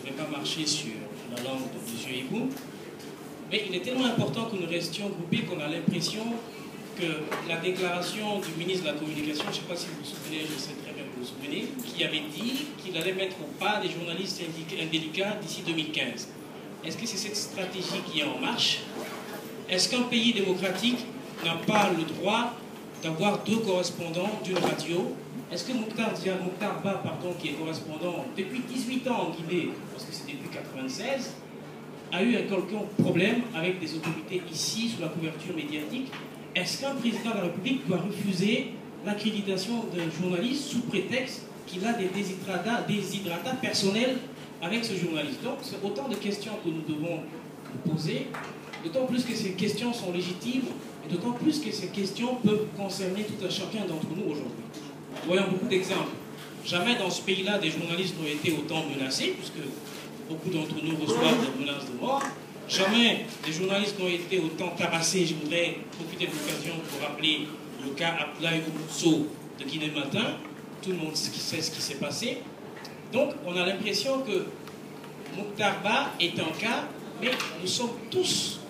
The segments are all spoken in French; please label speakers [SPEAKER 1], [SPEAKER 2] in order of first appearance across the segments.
[SPEAKER 1] je ne vais pas marcher sur la langue de M. Hibou, mais il est tellement important que nous restions groupés qu'on a l'impression que la déclaration du ministre de la Communication, je ne sais pas si vous vous souvenez, je sais très bien que vous vous souvenez, qui avait dit qu'il allait mettre au pas des journalistes indélicats d'ici 2015. Est-ce que c'est cette stratégie qui est en marche? Est-ce qu'un pays démocratique n'a pas le droit d'avoir deux correspondants d'une radio? Est-ce que Mokhtar Ba, qui est correspondant depuis 18 ans en Guinée, parce que c'est depuis 1996, a eu un quelconque problème avec des autorités ici sous la couverture médiatique? Est-ce qu'un président de la République doit refuser l'accréditation d'un journaliste sous prétexte qu'il a des déshydratats personnels avec ce journaliste? Donc, c'est autant de questions que nous devons nous poser, d'autant plus que ces questions sont légitimes, et d'autant plus que ces questions peuvent concerner tout un chacun d'entre nous aujourd'hui. Voyons beaucoup d'exemples. Jamais dans ce pays-là, des journalistes n'ont été autant menacés, puisque beaucoup d'entre nous reçoivent des menaces de mort. Jamais des journalistes n'ont été autant tabassés. Je voudrais profiter de l'occasion pour rappeler le cas Abdoulaye Ousso de Guinée Matin. Tout le monde sait ce qui s'est passé. Donc, on a l'impression que Mokhtar Ba est un cas, mais nous sommes tous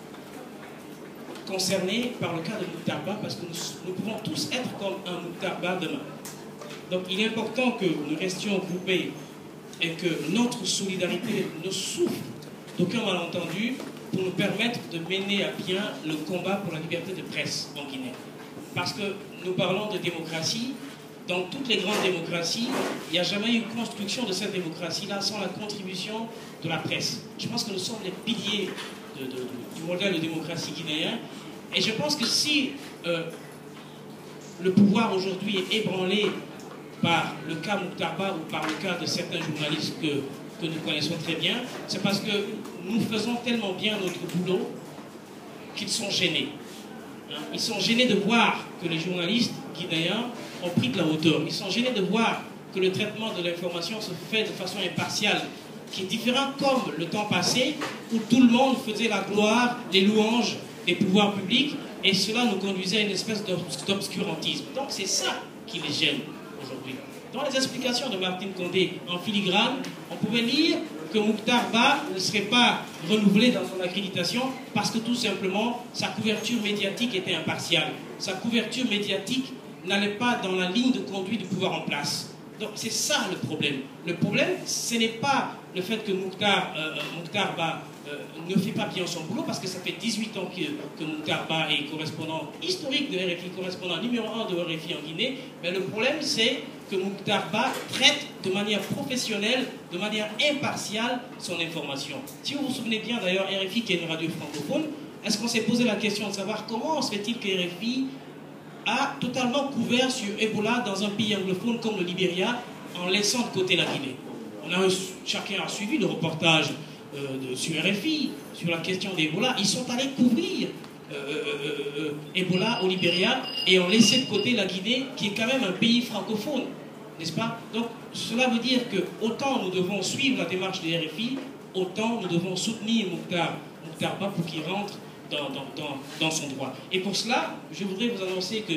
[SPEAKER 1] concernés par le cas de Mokhtar Ba, parce que nous pouvons tous être comme un Mokhtar Ba demain. Donc, il est important que nous restions groupés et que notre solidarité ne souffre d'aucun malentendu pour nous permettre de mener à bien le combat pour la liberté de presse en Guinée. Parce que nous parlons de démocratie. Dans toutes les grandes démocraties, il n'y a jamais eu construction de cette démocratie-là sans la contribution de la presse. Je pense que nous sommes les piliers du modèle de démocratie guinéen. Et je pense que si le pouvoir aujourd'hui est ébranlé par le cas Mokhtar Ba ou par le cas de certains journalistes que nous connaissons très bien, c'est parce que nous faisons tellement bien notre boulot qu'ils sont gênés. Ils sont gênés de voir que les journalistes guinéens ont pris de la hauteur. Ils sont gênés de voir que le traitement de l'information se fait de façon impartiale, qui est différent comme le temps passé, où tout le monde faisait la gloire, les louanges des pouvoirs publics, et cela nous conduisait à une espèce d'obscurantisme. Donc c'est ça qui les gêne aujourd'hui. Dans les explications de Martine Condé en filigrane, on pouvait lire que Mokhtar Ba ne serait pas renouvelé dans son accréditation parce que tout simplement sa couverture médiatique était impartiale. Sa couverture médiatique n'allait pas dans la ligne de conduite du pouvoir en place. Donc c'est ça le problème. Le problème, ce n'est pas le fait que Mokhtar Ba ne fait pas bien son boulot, parce que ça fait 18 ans que Mokhtar Ba est correspondant historique de RFI, correspondant numéro 1 de RFI en Guinée, mais le problème c'est que Mokhtar Ba traite de manière professionnelle, de manière impartiale son information. Si vous vous souvenez bien d'ailleurs, RFI qui est une radio francophone, est-ce qu'on s'est posé la question de savoir comment se fait-il que RFI a totalement couvert sur Ebola dans un pays anglophone comme le Libéria, en laissant de côté la Guinée? Chacun a suivi le reportage sur RFI, sur la question d'Ebola. Ils sont allés couvrir Ebola au Libéria et ont laissé de côté la Guinée, qui est quand même un pays francophone, n'est-ce pas? Donc cela veut dire que autant nous devons suivre la démarche des RFI, autant nous devons soutenir Mokhtar Ba pour qu'il rentre dans son droit. Et pour cela, je voudrais vous annoncer que